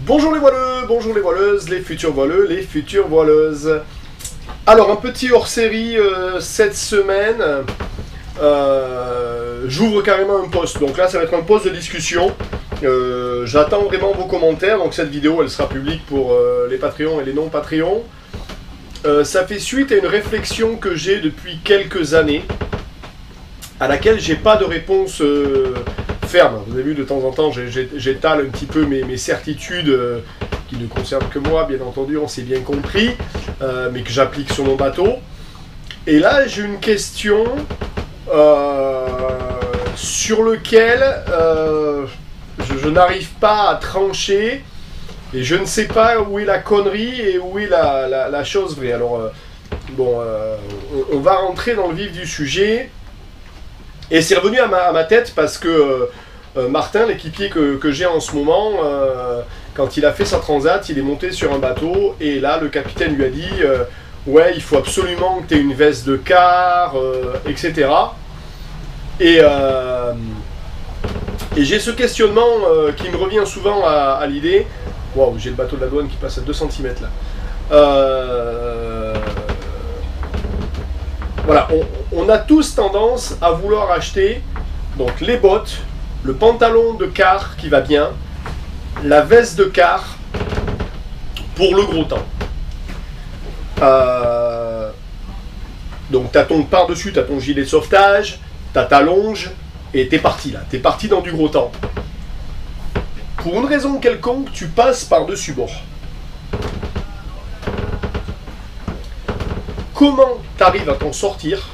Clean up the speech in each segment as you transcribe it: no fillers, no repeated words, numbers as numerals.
Bonjour les voileux, bonjour les voileuses, les futurs voileux, les futures voileuses. Alors un petit hors-série cette semaine. J'ouvre carrément un post, donc là ça va être un post de discussion. J'attends vraiment vos commentaires, donc cette vidéo elle sera publique pour les Patreons et les non-Patreons. Ça fait suite à une réflexion que j'ai depuis quelques années, à laquelle j'ai pas de réponse ferme. Vous avez vu, de temps en temps j'étale un petit peu mes certitudes qui ne concernent que moi, bien entendu, on s'est bien compris, mais que j'applique sur mon bateau. Et là j'ai une question sur laquelle je n'arrive pas à trancher, et je ne sais pas où est la connerie et où est la chose vraie. Alors on va rentrer dans le vif du sujet. Et c'est revenu à ma tête parce que Martin, l'équipier que j'ai en ce moment, quand il a fait sa transat, il est monté sur un bateau et là le capitaine lui a dit ouais, il faut absolument que tu aies une veste de quart, etc. Et j'ai ce questionnement qui me revient souvent à l'idée. Waouh, j'ai le bateau de la douane qui passe à 2 cm là. Voilà, on a tous tendance à vouloir acheter donc les bottes, le pantalon de quart qui va bien, la veste de quart pour le gros temps. Donc tu as ton par-dessus, tu as ton gilet de sauvetage, tu as ta longe et t'es parti là, t'es parti dans du gros temps. Pour une raison quelconque, tu passes par-dessus bord. Comment tu arrives à t'en sortir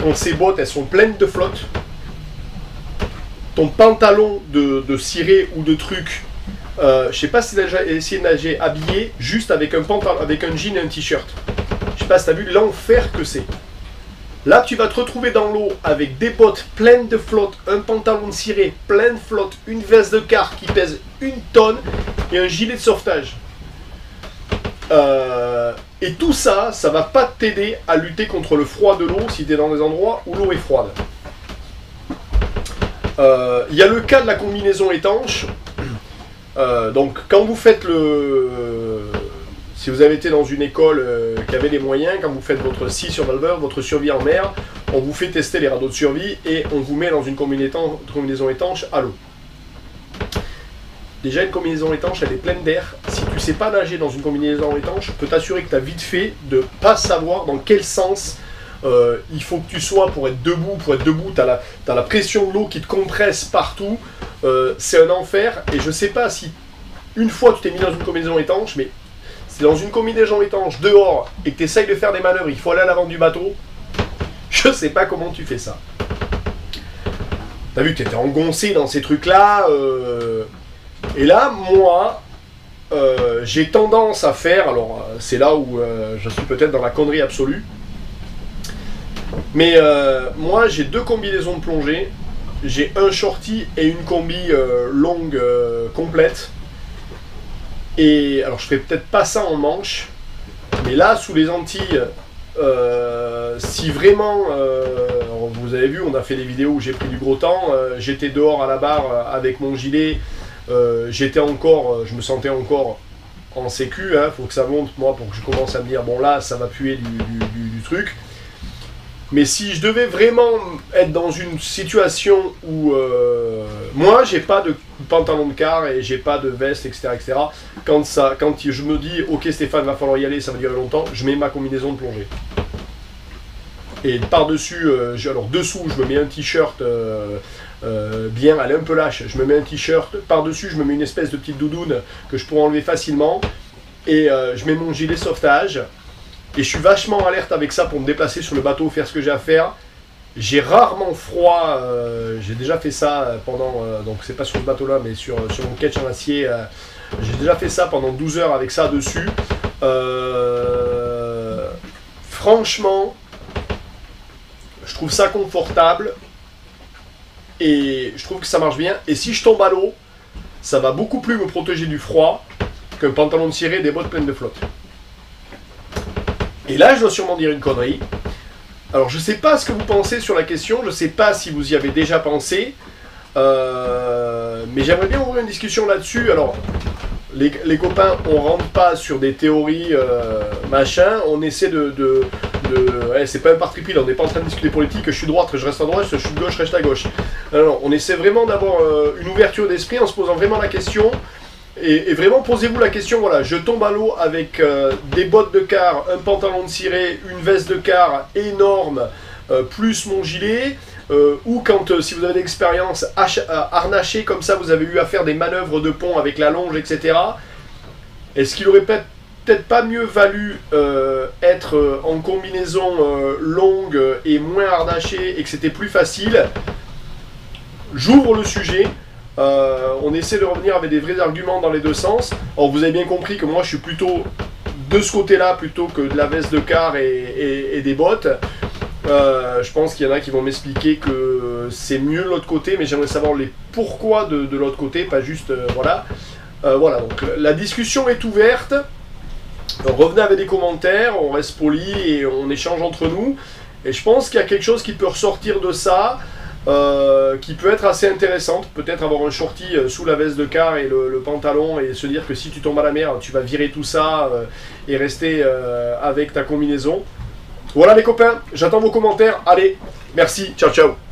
quand ces bottes elles sont pleines de flotte, ton pantalon de ciré ou de truc, je sais pas si tu as déjà essayé de nager habillé juste avec un pantalon, avec un jean et un t-shirt. Je sais pas si tu as vu l'enfer que c'est. Là tu vas te retrouver dans l'eau avec des bottes pleines de flotte, un pantalon de ciré plein de flotte, une veste de quart qui pèse 1 tonne et un gilet de sauvetage. Et tout ça, ça va pas t'aider à lutter contre le froid de l'eau si tu es dans des endroits où l'eau est froide. Il y a le cas de la combinaison étanche. Donc quand vous faites si vous avez été dans une école qui avait les moyens, quand vous faites votre Sea Survivor, votre survie en mer, on vous fait tester les radeaux de survie et on vous met dans une combinaison étanche à l'eau. Déjà, une combinaison étanche, elle est pleine d'air. Si tu ne sais pas nager dans une combinaison étanche, je peux t'assurer que tu as vite fait de ne pas savoir dans quel sens il faut que tu sois pour être debout. Pour être debout, tu as la pression de l'eau qui te compresse partout. C'est un enfer. Et je ne sais pas si, une fois tu t'es mis dans une combinaison étanche, mais c'est dans une combinaison étanche dehors et que tu essayes de faire des manœuvres, il faut aller à l'avant du bateau. Je ne sais pas comment tu fais ça. Tu as vu, tu étais engoncé dans ces trucs-là. Et là, moi, j'ai tendance à faire, alors c'est là où je suis peut-être dans la connerie absolue, mais moi j'ai 2 combinaisons de plongée, j'ai un shorty et une combi longue complète, et alors je ferai peut-être pas ça en manche, mais là sous les Antilles, si vraiment, vous avez vu, on a fait des vidéos où j'ai pris du gros temps, j'étais dehors à la barre avec mon gilet. Je me sentais encore en sécu, hein, faut que ça monte moi pour que je commence à me dire bon là ça va puer du truc. Mais si je devais vraiment être dans une situation où moi j'ai pas de pantalon de quart et j'ai pas de veste, etc. Quand je me dis ok Stéphane va falloir y aller, ça va durer longtemps, je mets ma combinaison de plongée. Et par-dessus, alors dessous je me mets un t-shirt bien, elle est un peu lâche, je me mets un t-shirt, par-dessus je me mets une espèce de petite doudoune que je pourrais enlever facilement, et je mets mon gilet sauvetage, et je suis vachement alerte avec ça pour me déplacer sur le bateau, faire ce que j'ai à faire. J'ai rarement froid, j'ai déjà fait ça pendant, donc c'est pas sur ce bateau là, mais sur mon ketch en acier, j'ai déjà fait ça pendant 12 heures avec ça dessus. Franchement, je trouve ça confortable. Et je trouve que ça marche bien. Et si je tombe à l'eau, ça va beaucoup plus me protéger du froid qu'un pantalon de ciré et des bottes pleines de flotte. Et là, je dois sûrement dire une connerie. Alors, je ne sais pas ce que vous pensez sur la question. Je ne sais pas si vous y avez déjà pensé. Mais j'aimerais bien ouvrir une discussion là-dessus. Alors, les copains, on rentre pas sur des théories machin, on essaie c'est pas un parti pris, on n'est pas en train de discuter politique, je suis de droite, je reste à droite, je suis de gauche, je reste à gauche. Non, on essaie vraiment d'avoir une ouverture d'esprit en se posant vraiment la question, et vraiment posez-vous la question, voilà, je tombe à l'eau avec des bottes de car, un pantalon de ciré, une veste de car énorme, plus mon gilet, ou quand, si vous avez l'expérience, harnaché comme ça, vous avez eu à faire des manœuvres de pont avec la longe, etc. Est-ce qu'il aurait peut-être pas mieux valu être en combinaison longue et moins harnaché et que c'était plus facile? J'ouvre le sujet. On essaie de revenir avec des vrais arguments dans les deux sens. Alors vous avez bien compris que moi je suis plutôt de ce côté-là plutôt que de la veste de car et des bottes. Je pense qu'il y en a qui vont m'expliquer que c'est mieux de l'autre côté, mais j'aimerais savoir les pourquoi de l'autre côté, pas juste voilà. Voilà, donc la discussion est ouverte. Revenez avec des commentaires, on reste poli et on échange entre nous. Et je pense qu'il y a quelque chose qui peut ressortir de ça, qui peut être assez intéressante. Peut-être avoir un shorty sous la veste de car et le pantalon et se dire que si tu tombes à la mer, tu vas virer tout ça et rester avec ta combinaison. Voilà les copains, j'attends vos commentaires. Allez, merci, ciao ciao.